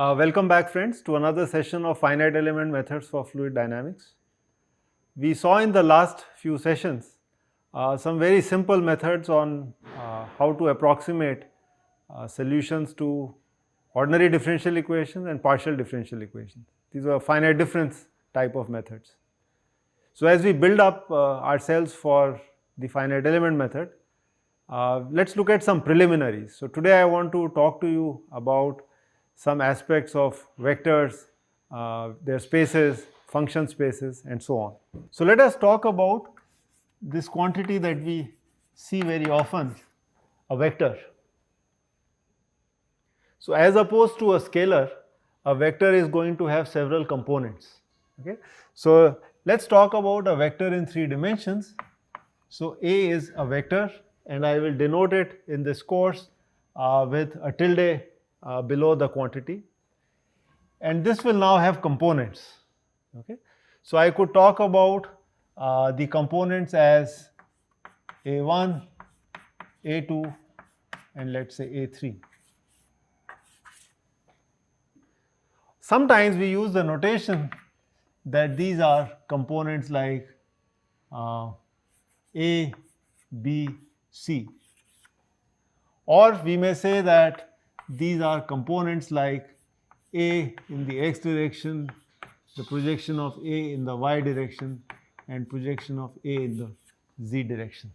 Welcome back, friends, to another session of finite element methods for fluid dynamics. We saw in the last few sessions some very simple methods on how to approximate solutions to ordinary differential equations and partial differential equations. These are finite difference type of methods. So, as we build up ourselves for the finite element method, let's look at some preliminaries. So, today I want to talk to you about some aspects of vectors, their spaces, function spaces, and so on. So, let us talk about this quantity that we see very often, a vector. So, as opposed to a scalar, a vector is going to have several components. Okay? So, let us talk about a vector in 3 dimensions. So, A is a vector, and I will denote it in this course with a tilde below the quantity, and this will now have components. Okay? So, I could talk about the components as A1, A2, and let us say A3. Sometimes we use the notation that these are components like A, B, C, or we may say that these are components like A in the x direction, the projection of A in the y direction, and projection of A in the z direction.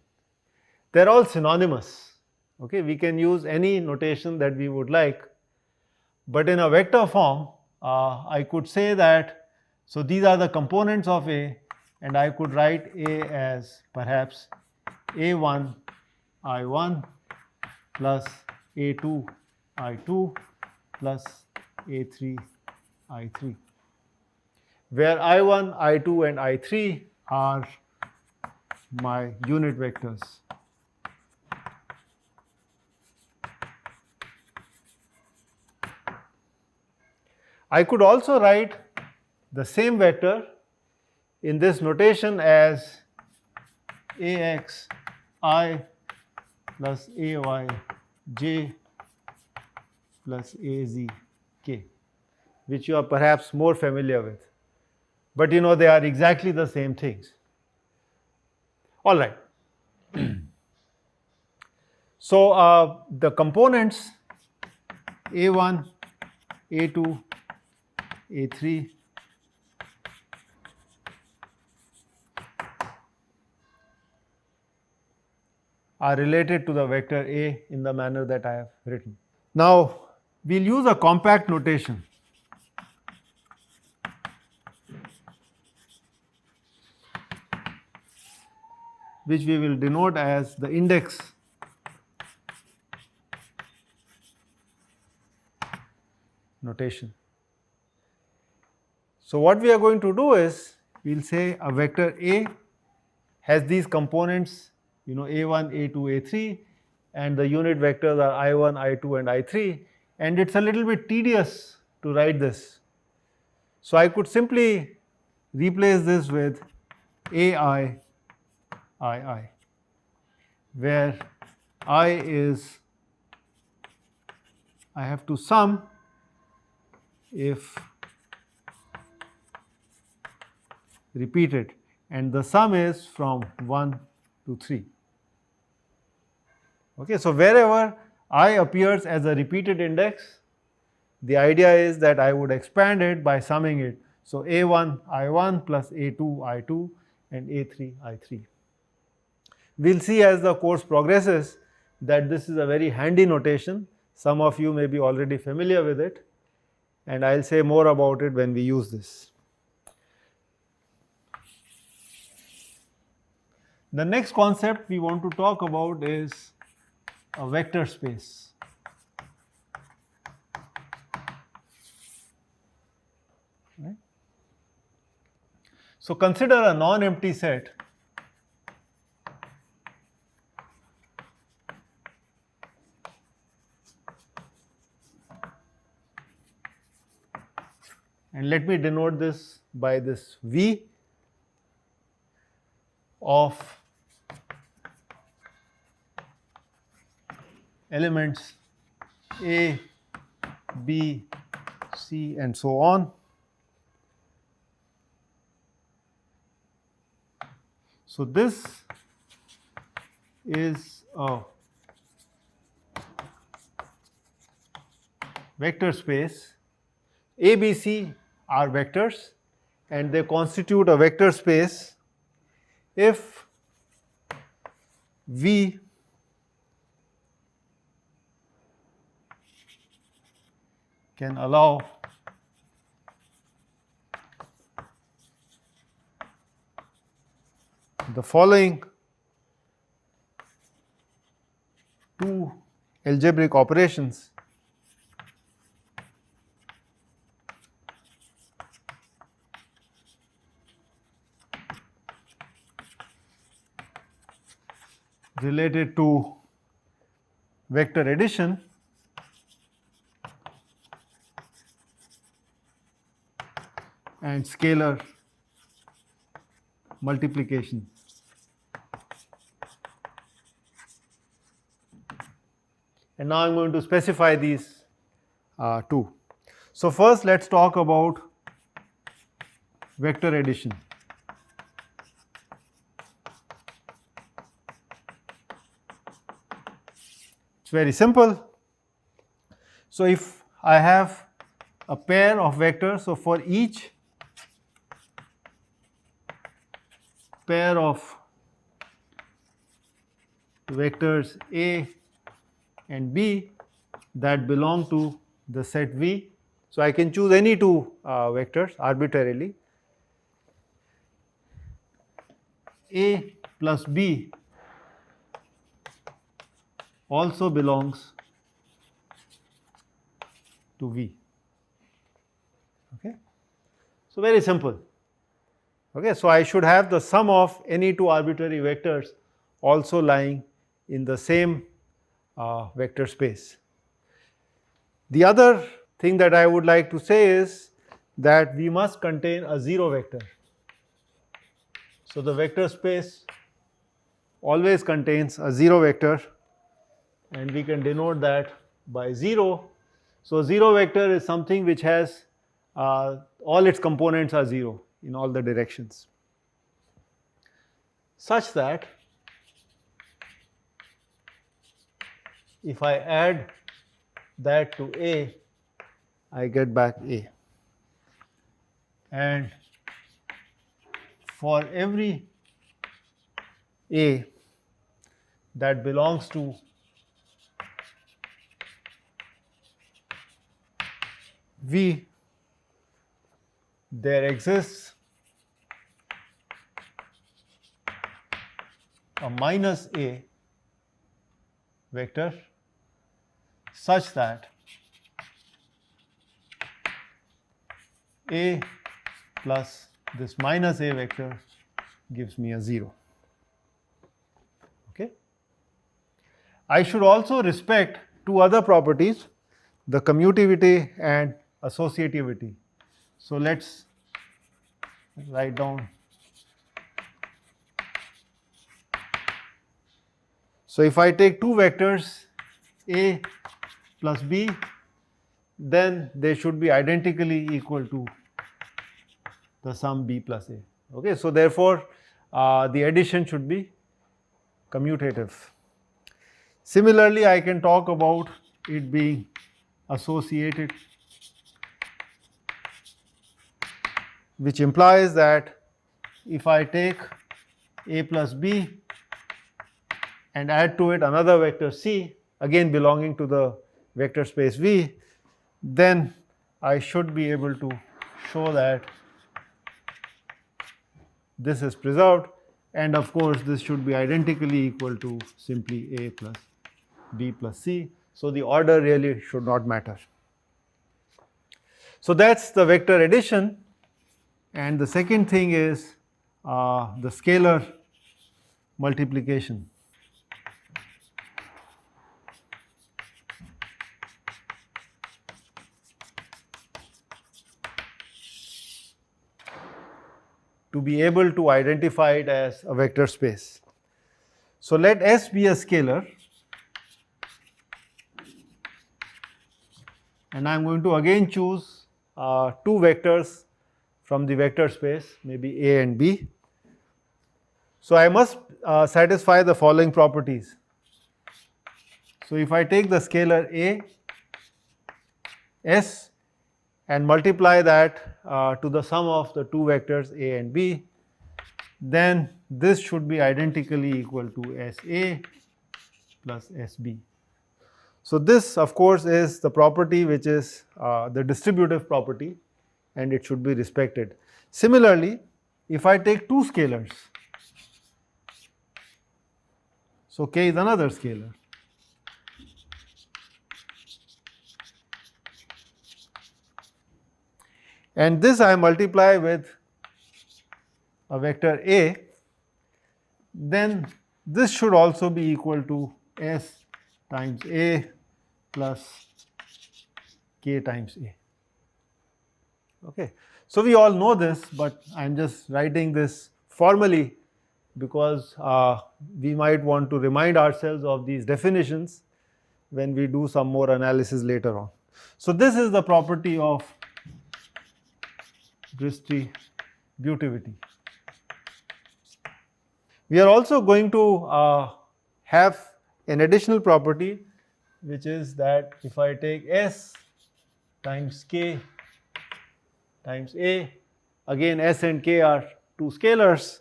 They are all synonymous. Okay? We can use any notation that we would like, but in a vector form I could say that, so these are the components of A, and I could write A as perhaps A1 I1 plus A2 I2 plus A3 I3, where I1, I2 and I3 are my unit vectors. I could also write the same vector in this notation as Ax I plus Ay j plus Az k, which you are perhaps more familiar with, but you know they are exactly the same things. All right. So, the components A1, A2, A3 are related to the vector A in the manner that I have written. Now, we will use a compact notation. Which we will denote as the index notation. So, what we are going to do is, we will say a vector A has these components, you know, A1, A2, A3, and the unit vectors are I1, I2 and I3, and it is a little bit tedious to write this. So, I could simply replace this with AI, II, where I is, I have to sum if repeated, and the sum is from 1 to 3. Okay, so wherever I appears as a repeated index, the idea is that I would expand it by summing it. So, A1 I1 plus A2 I2 and A3 I3. We will see as the course progresses that this is a very handy notation. Some of you may be already familiar with it, and I will say more about it when we use this. The next concept we want to talk about is a vector space. Right? So, consider a non-empty set and let me denote this by this V of elements A, B, C and so on. So this is a vector space. A, B, C are vectors and they constitute a vector space if V can allow the following two algebraic operations. Related to vector addition and scalar multiplication. And now I am going to specify these two. So first let us talk about vector addition. It's very simple. So if I have a pair of vectors, so for each pair of vectors A and B that belong to the set V, so I can choose any two vectors arbitrarily. A plus B also belongs to V. Okay, so very simple. Okay, so I should have the sum of any two arbitrary vectors also lying in the same vector space. The other thing that I would like to say is that we must contain a zero vector. So the vector space always contains a zero vector and we can denote that by 0. So 0 vector is something which has all its components are 0 in all the directions, such that if I add that to A, I get back A. And for every A that belongs to V, there exists a minus A vector such that A plus this minus A vector gives me a 0. Okay. I should also respect two other properties, the commutativity and associativity. So let's write down. So if I take two vectors A plus B, then they should be identically equal to the sum B plus A. Okay, so therefore the addition should be commutative. Similarly, I can talk about it being associated, which implies that if I take A plus B and add to it another vector C, again belonging to the vector space V, then I should be able to show that this is preserved, and of course this should be identically equal to simply A plus B plus C. So the order really should not matter. So that's the vector addition. And the second thing is the scalar multiplication. To be able to identify it as a vector space. So let S be a scalar, and I am going to again choose two vectors from the vector space, maybe A and B. So I must satisfy the following properties. So if I take the scalar A, S, and multiply that to the sum of the two vectors A and B, then this should be identically equal to SA plus SB. So this of course is the property which is the distributive property, and it should be respected. Similarly, if I take two scalars, so K is another scalar, and this I multiply with a vector A, then this should also be equal to S times A plus K times A. Okay. So we all know this, but I am just writing this formally because we might want to remind ourselves of these definitions when we do some more analysis later on. So this is the property of distributivity. We are also going to have an additional property, which is that if I take S times K times A, again S and K are two scalars,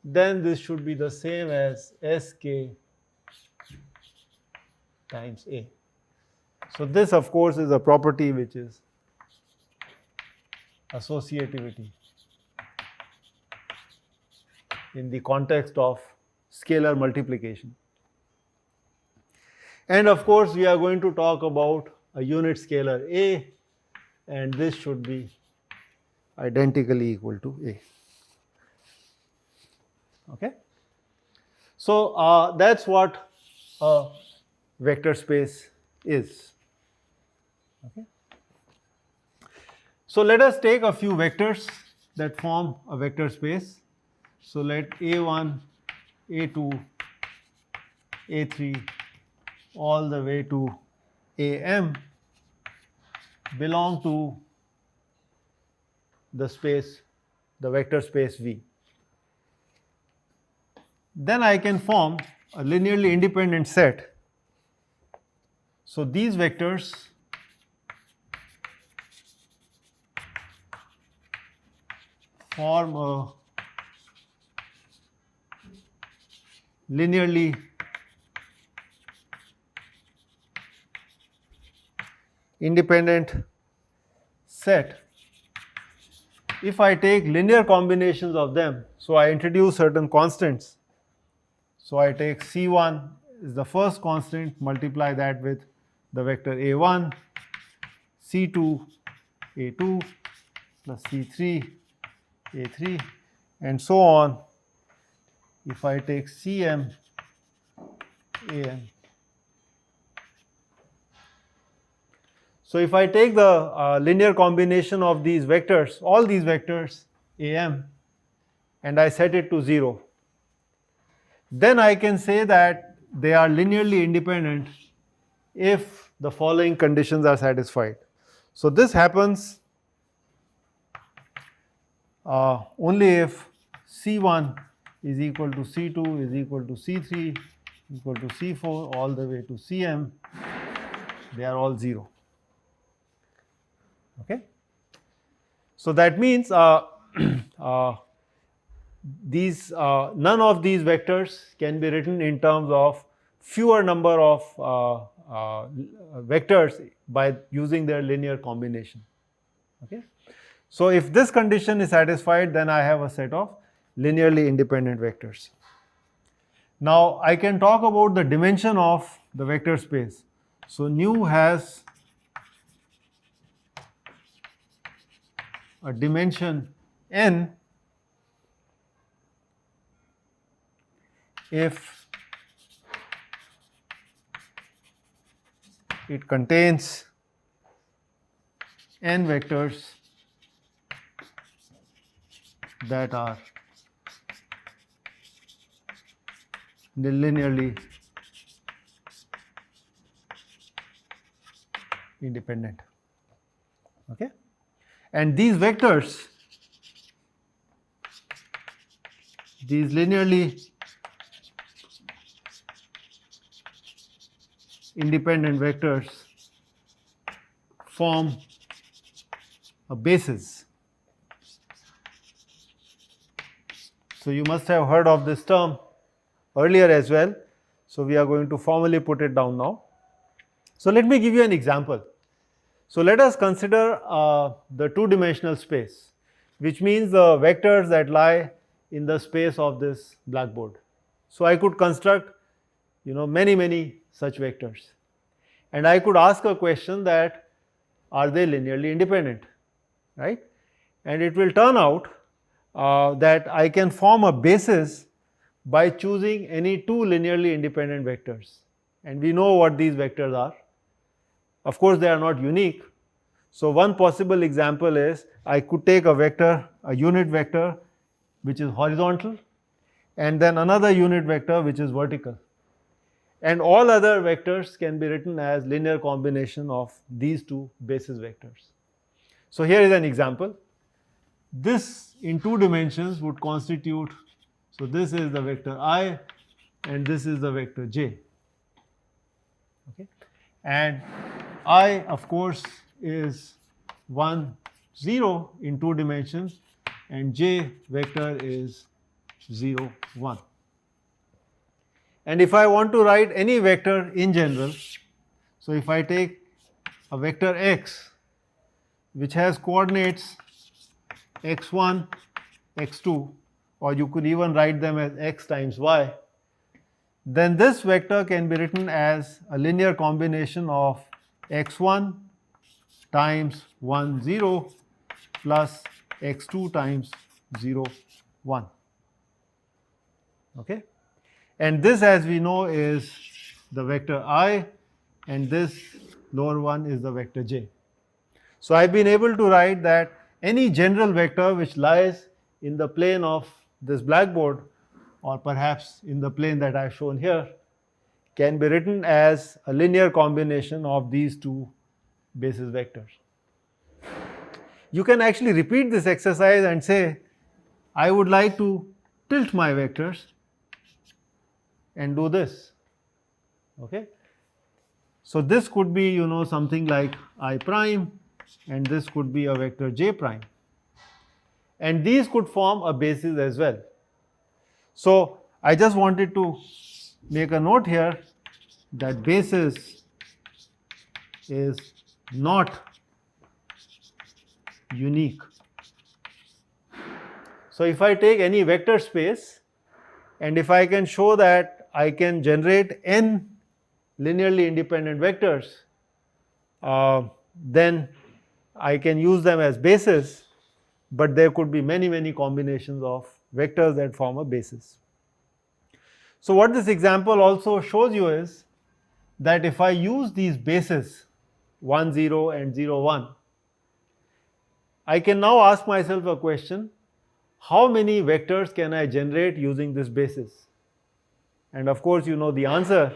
then this should be the same as Sk times A. So this of course is a property which is associativity in the context of scalar multiplication. And of course we are going to talk about a unit scalar A, and this should be identically equal to A. Okay. So that's what a vector space is. Okay. So let us take a few vectors that form a vector space. So let A1, A2, A3 all the way to AM belong to the space, the vector space V. Then I can form a linearly independent set. So these vectors form a linearly independent set if I take linear combinations of them. So I introduce certain constants. So I take C1 is the first constant, multiply that with the vector A1, C2, A2 plus C3, A3, and so on. If I take Cm, An. So if I take the linear combination of these vectors, all these vectors Am, and I set it to 0, then I can say that they are linearly independent if the following conditions are satisfied. So this happens only if C1 is equal to C2 is equal to C3 equal to C4 all the way to Cm, they are all 0. Okay. So that means these none of these vectors can be written in terms of fewer number of vectors by using their linear combination. Okay. So if this condition is satisfied, then I have a set of linearly independent vectors. Now I can talk about the dimension of the vector space. So nu has a dimension n if it contains n vectors that are linearly independent. Okay. And these vectors, these linearly independent vectors form a basis. So you must have heard of this term earlier as well. So we are going to formally put it down now. So let me give you an example. So let us consider the two-dimensional space, which means the vectors that lie in the space of this blackboard. So I could construct, many such vectors, and I could ask a question that are they linearly independent, right? And it will turn out that I can form a basis by choosing any two linearly independent vectors, and we know what these vectors are. Of course, they are not unique. So one possible example is I could take a vector, a unit vector which is horizontal, and then another unit vector which is vertical. And all other vectors can be written as linear combination of these two basis vectors. So here is an example. This in two dimensions would constitute, so this is the vector I and this is the vector j. Okay. And I, of course, is 1, 0 in two dimensions, and j vector is 0, 1. And if I want to write any vector in general, so if I take a vector x which has coordinates x1, x2, or you could even write them as x times y, then this vector can be written as a linear combination of x1 times 1, 0 plus x2 times 0, 1. Okay? And this, as we know, is the vector I, and this lower one is the vector j. So I've been able to write that any general vector which lies in the plane of this blackboard, or perhaps in the plane that I've shown here, can be written as a linear combination of these two basis vectors. You can actually repeat this exercise and say, I would like to tilt my vectors and do this. Okay? So this could be, something like I prime, and this could be a vector j prime. And these could form a basis as well. So I just wanted to make a note here that basis is not unique. So if I take any vector space, and if I can show that I can generate n linearly independent vectors, then I can use them as basis, but there could be many combinations of vectors that form a basis. So what this example also shows you is that if I use these bases 1, 0 and 0, 1, I can now ask myself a question: how many vectors can I generate using this basis? And of course, you know the answer.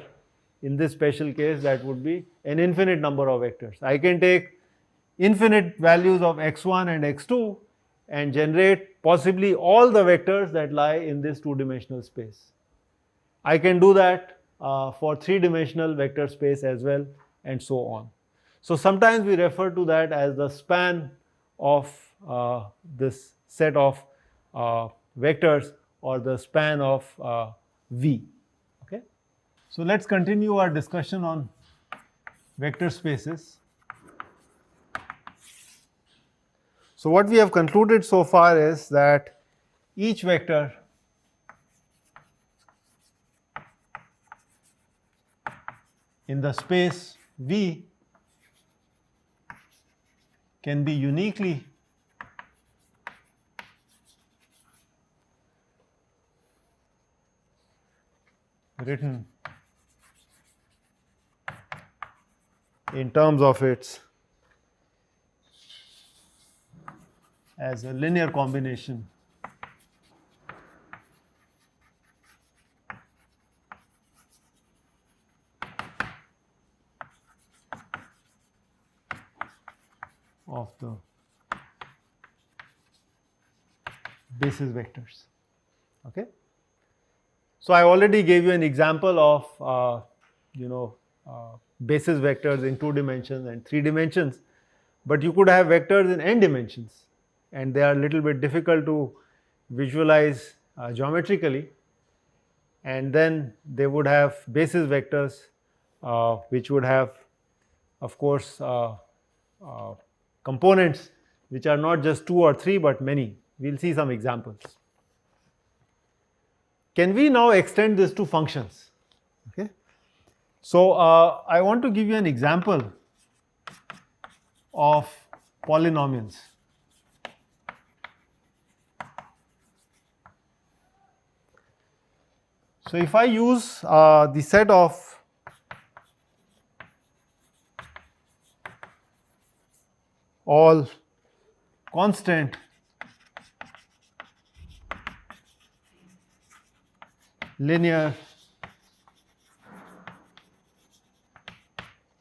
In this special case, that would be an infinite number of vectors. I can take infinite values of x1 and x2 and generate possibly all the vectors that lie in this two-dimensional space. I can do that for three-dimensional vector space as well, and so on. So sometimes we refer to that as the span of this set of vectors, or the span of V. Okay? So let's continue our discussion on vector spaces. So what we have concluded so far is that each vector in the space V can be uniquely written in terms of its as a linear combination of the basis vectors. Okay. So I already gave you an example of basis vectors in 2 dimensions and 3 dimensions, but you could have vectors in n dimensions, and they are a little bit difficult to visualize geometrically, and then they would have basis vectors which would have, of course, components which are not just 2 or 3 but many. We will see some examples. Can we now extend this to functions? Okay. So I want to give you an example of polynomials. So if I use the set of all constant linear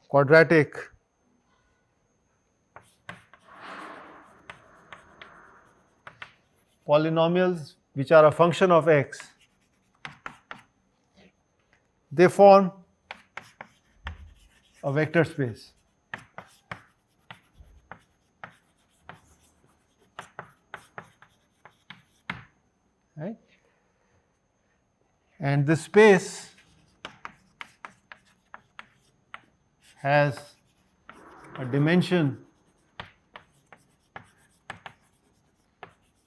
quadratic polynomials which are a function of x, they form a vector space. Right? And this space has a dimension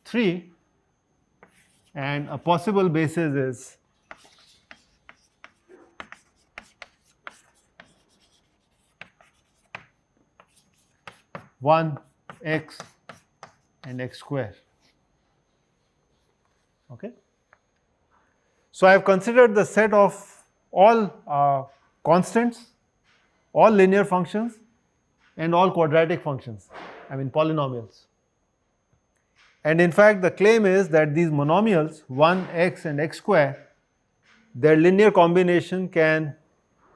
3, and a possible basis is one x and x square. Okay. So I have considered the set of all constants, all linear functions, and all quadratic functions, I mean polynomials. And in fact, the claim is that these monomials 1, x and x square, their linear combination can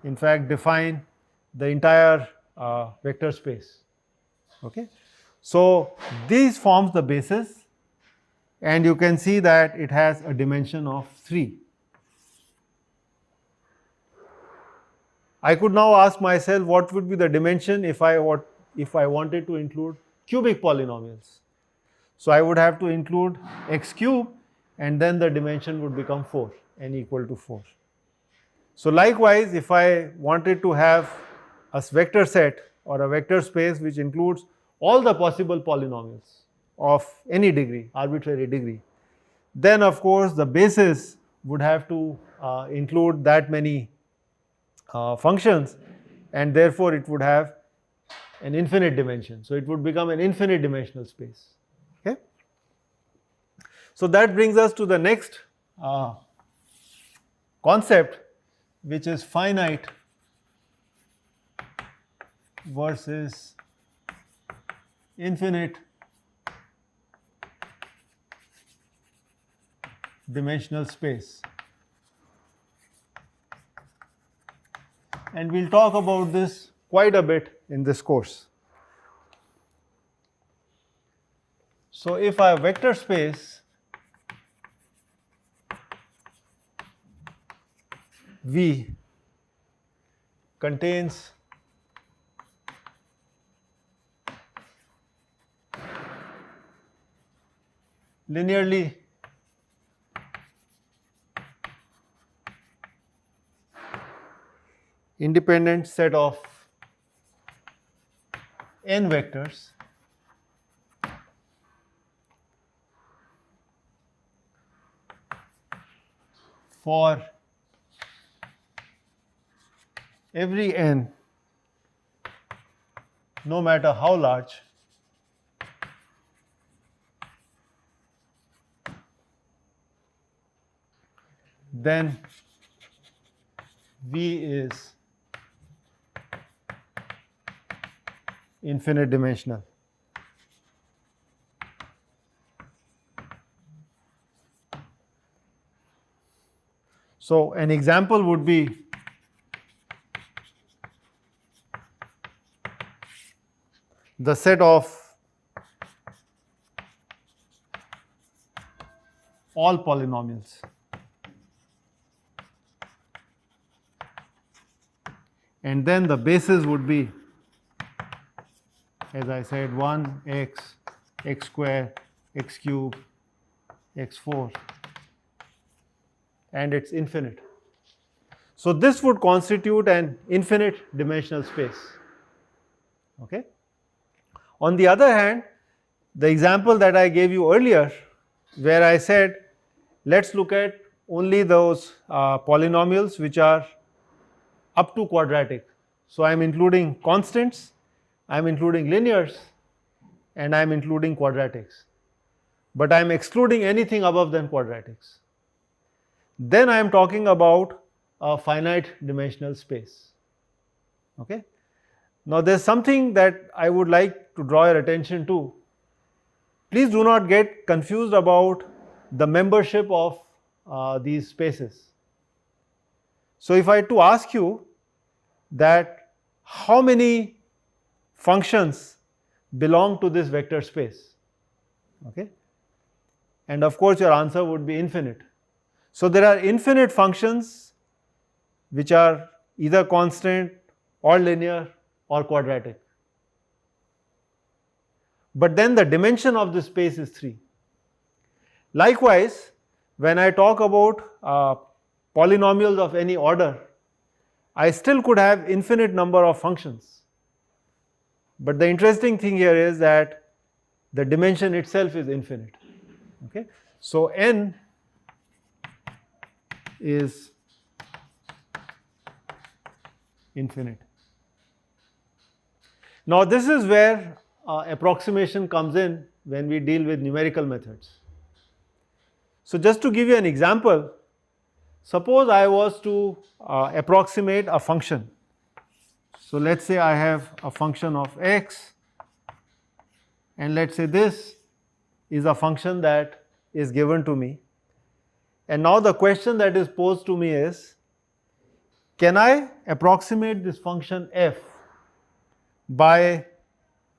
in fact define the entire vector space. Okay. So these forms the basis, and you can see that it has a dimension of 3. I could now ask myself what would be the dimension if I wanted to include cubic polynomials. So I would have to include x cube, and then the dimension would become 4, n equal to 4. So likewise, if I wanted to have a vector set or a vector space which includes all the possible polynomials of any degree, arbitrary degree, then of course the basis would have to include that many functions, and therefore it would have an infinite dimension. So it would become an infinite dimensional space. Okay. So that brings us to the next concept, which is finite versus infinite dimensional space. And we will talk about this quite a bit in this course. So if I have vector space V contains linearly independent set of n vectors, for every n, no matter how large, then V is infinite dimensional. So an example would be the set of all polynomials. And then the basis would be, as I said, 1, x, x square, x cube, x4, and it's infinite. So this would constitute an infinite dimensional space. Okay. On the other hand, the example that I gave you earlier, where I said, let's look at only those polynomials which are up to quadratic. So I am including constants, I am including linears, and I am including quadratics. But I am excluding anything above than quadratics. Then I am talking about a finite dimensional space. Okay. Now there is something that I would like to draw your attention to. Please do not get confused about the membership of these spaces. So if I had to ask you that how many functions belong to this vector space, okay, and of course your answer would be infinite. So there are infinite functions which are either constant or linear or quadratic. But then the dimension of the space is 3. Likewise, when I talk about polynomials of any order, I still could have infinite number of functions. But the interesting thing here is that the dimension itself is infinite. Okay? So n is infinite. Now this is where approximation comes in when we deal with numerical methods. So just to give you an example, suppose I was to approximate a function. So let's say I have a function of x, and let's say this is a function that is given to me. And now the question that is posed to me is, can I approximate this function f by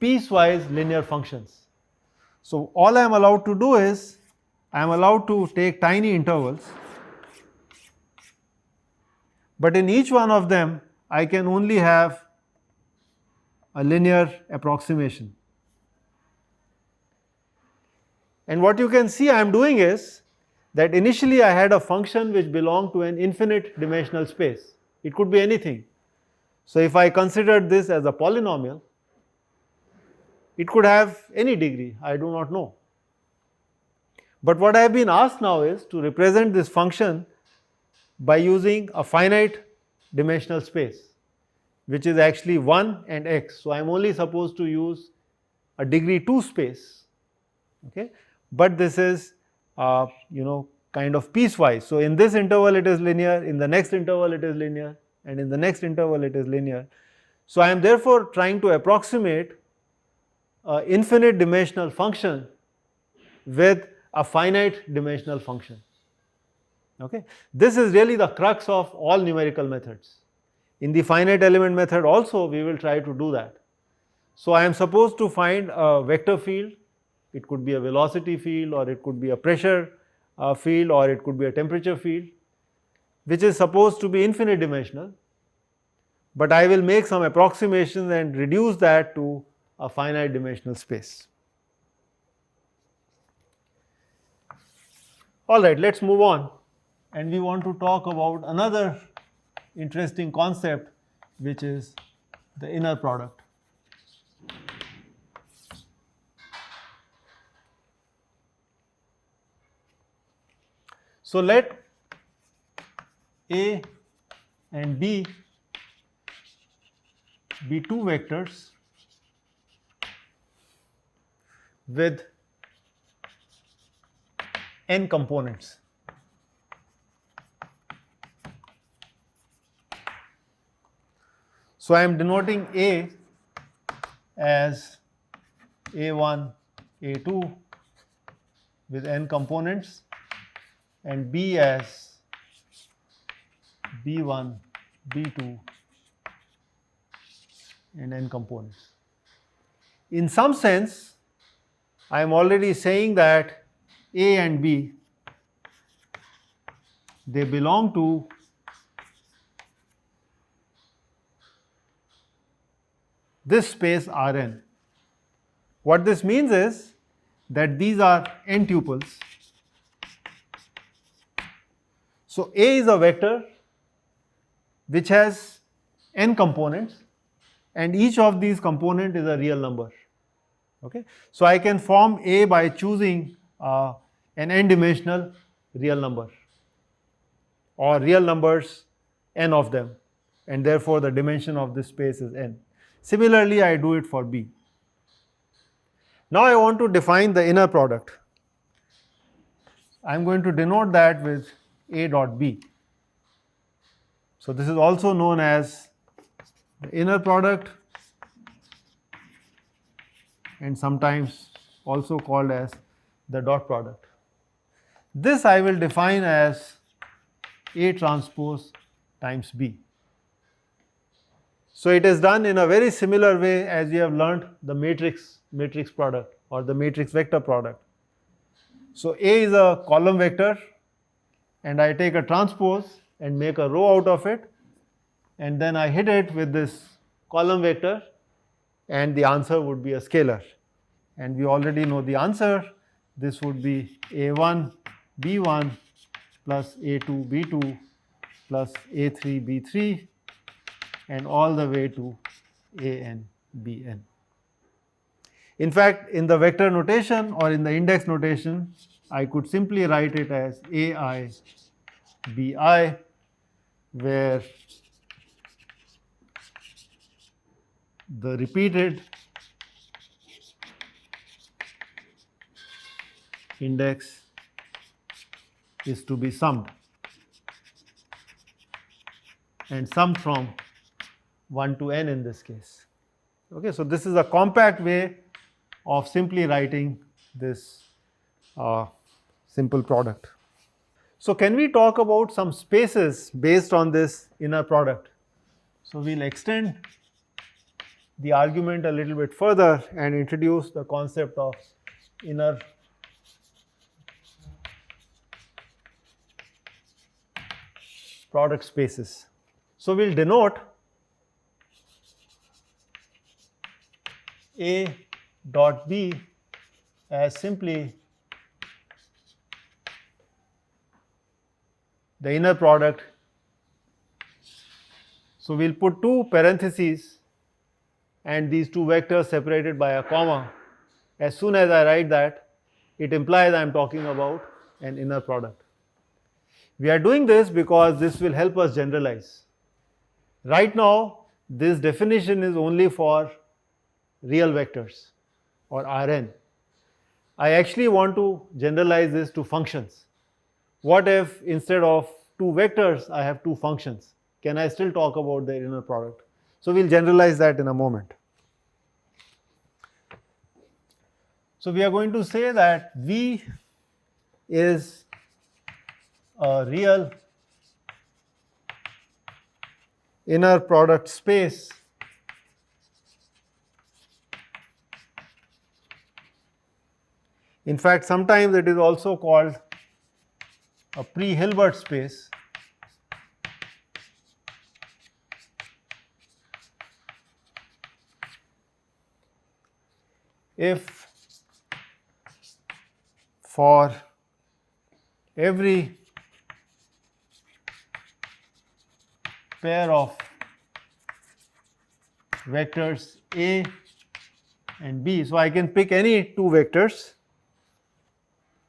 piecewise linear functions? So all I am allowed to do is, I am allowed to take tiny intervals, but in each one of them I can only have a linear approximation. And what you can see I am doing is that initially I had a function which belonged to an infinite dimensional space. It could be anything. So if I considered this as a polynomial, it could have any degree, I do not know. But what I have been asked now is to represent this function by using a finite dimensional space, which is actually 1 and x. So I am only supposed to use a degree 2 space. Okay? But this is kind of piecewise. So in this interval it is linear, in the next interval it is linear, and in the next interval it is linear. So I am therefore trying to approximate an infinite dimensional function with a finite dimensional function. Okay? This is really the crux of all numerical methods. In the finite element method also we will try to do that. So I am supposed to find a vector field. It could be a velocity field, or it could be a pressure field, or it could be a temperature field, which is supposed to be infinite dimensional. But I will make some approximations and reduce that to a finite dimensional space. Alright, let us move on, and we want to talk about another interesting concept, which is the inner product. So let A and B be two vectors with n components. So I am denoting A as A1, A2 with n components, and B as B1, B2 and n components. In some sense, I am already saying that A and B they belong to this space Rn. What this means is that these are n tuples. So A is a vector which has n components, and each of these components is a real number. Okay? So I can form A by choosing an n-dimensional real number, or real numbers, n of them, and therefore the dimension of this space is n. Similarly, I do it for B. Now I want to define the inner product. I am going to denote that with A dot B. So this is also known as the inner product, and sometimes also called as the dot product. This I will define as A transpose times B. So it is done in a very similar way as we have learned the matrix product or the matrix vector product. So A is a column vector, and I take a transpose and make a row out of it, and then I hit it with this column vector, and the answer would be a scalar. And we already know the answer. This would be A1 B1 plus A2 B2 plus A3 B3 and all the way to AN Bn. In fact, in the vector notation or in the index notation, I could simply write it as AI Bi, where the repeated index is to be summed, and summed from 1 to n in this case. Okay, so this is a compact way of simply writing this simple product. So can we talk about some spaces based on this inner product? So we'll extend the argument a little bit further and introduce the concept of inner product spaces. So we'll denote A dot B as simply the inner product. So we'll put two parentheses and these two vectors separated by a comma. As soon as I write that, it implies I am talking about an inner product. We are doing this because this will help us generalize. Right now, this definition is only for real vectors or Rn. I actually want to generalize this to functions. What if instead of two vectors, I have two functions? Can I still talk about their inner product? So we'll generalize that in a moment. So we are going to say that V is a real inner product space In fact, sometimes it is also called a pre-Hilbert space. If for every pair of vectors A and B, so I can pick any two vectors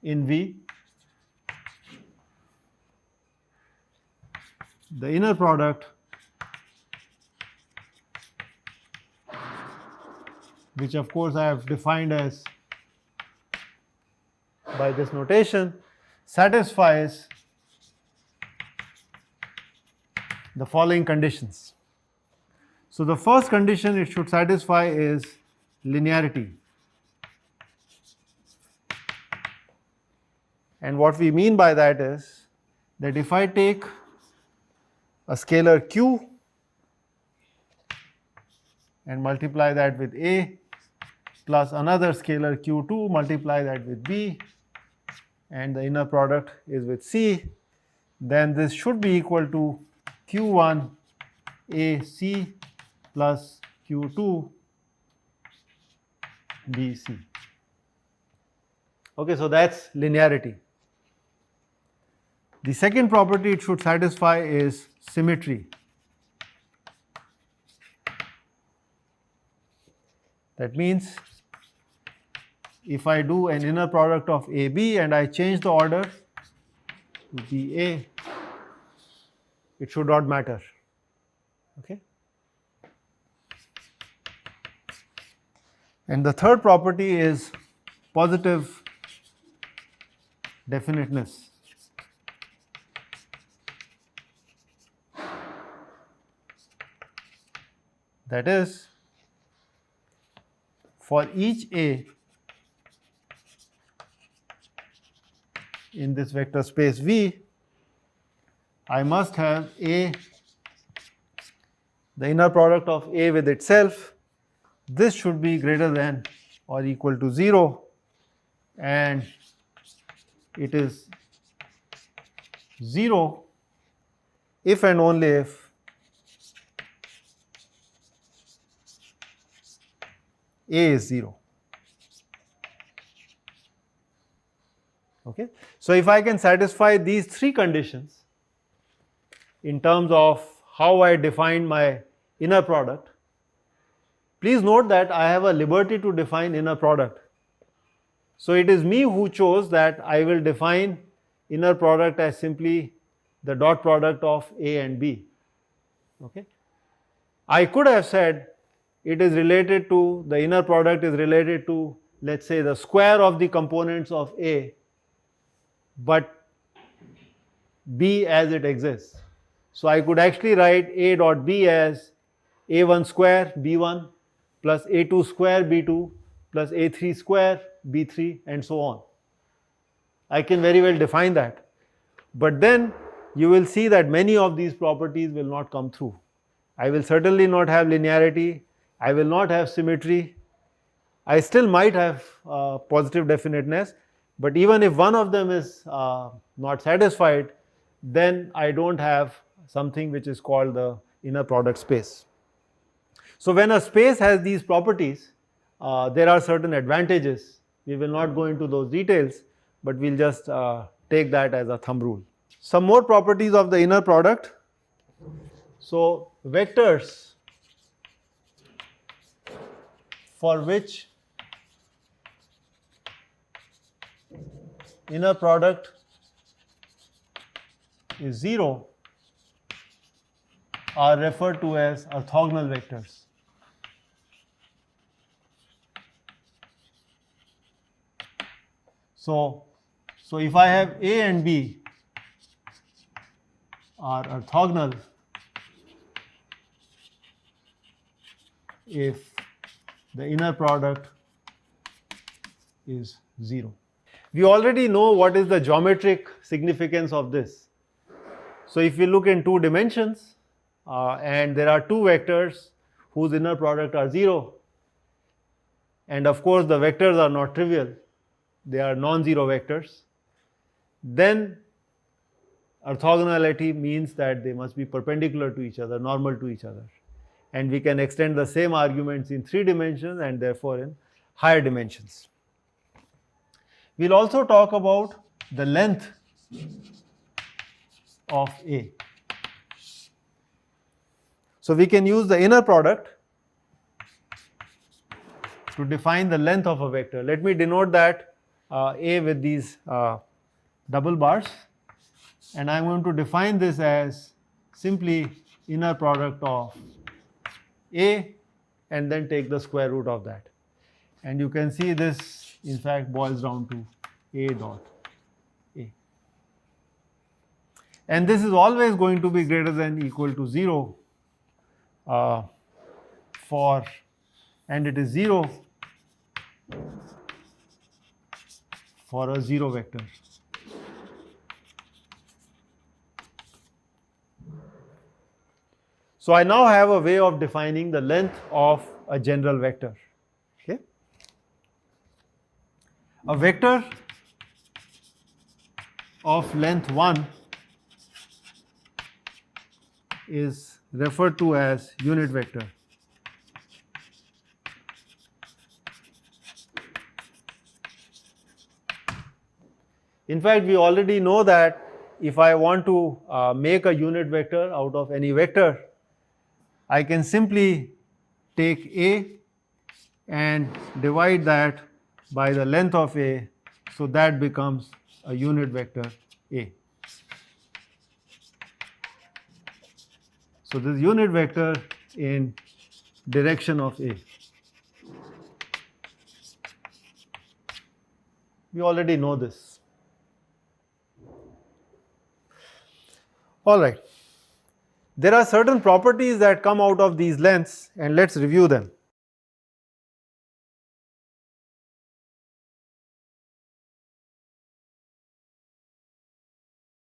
in V, the inner product which of course I have defined as by this notation satisfies the following conditions. So the first condition it should satisfy is linearity. And what we mean by that is that if I take a scalar q and multiply that with A plus another scalar q2, multiply that with B, and the inner product is with C, then this should be equal to Q1 AC plus Q2 BC. Okay, so that's linearity. The second property it should satisfy is symmetry. That means if I do an inner product of AB and I change the order to BA, it should not matter. Okay. And the third property is positive definiteness. That is, for each A in this vector space V, I must have A, the inner product of A with itself. This should be greater than or equal to 0, and it is 0 if and only if A is 0. Okay. So if I can satisfy these three conditions in terms of how I define my inner product, please note that I have a liberty to define inner product. So it is me who chose that I will define inner product as simply the dot product of A and B. Okay. I could have said it is related to, the inner product is related to, let's say, the square of the components of A, but B as it exists. So I could actually write A dot B as A1 square B1 plus A2 square B2 plus A3 square B3 and so on. I can very well define that. But then you will see that many of these properties will not come through. I will certainly not have linearity, I will not have symmetry, I still might have positive definiteness, but even if one of them is not satisfied, then I don't have something which is called the inner product space. So when a space has these properties, there are certain advantages. We will not go into those details, but we'll just take that as a thumb rule. Some more properties of the inner product. So vectors for which inner product is 0 are referred to as orthogonal vectors. So if I have A and B are orthogonal if the inner product is 0. We already know what is the geometric significance of this. So if we look in 2 dimensions and there are 2 vectors whose inner product are 0, and of course the vectors are not trivial, they are non-zero vectors, then orthogonality means that they must be perpendicular to each other, normal to each other. And we can extend the same arguments in 3 dimensions and therefore in higher dimensions. We'll also talk about the length of A. So we can use the inner product to define the length of a vector. Let me denote that A with these double bars, and I'm going to define this as simply inner product of A and then take the square root of that. And you can see this in fact boils down to A dot A. And this is always going to be greater than equal to 0 and it is 0 for a 0 vector. So I now have a way of defining the length of a general vector. Okay? A vector of length 1 is referred to as unit vector. In fact, we already know that if I want to make a unit vector out of any vector, I can simply take A and divide that by the length of A, so that becomes a unit vector A. So this is unit vector in direction of A. We already know this. All right. There are certain properties that come out of these lengths, and let's review them.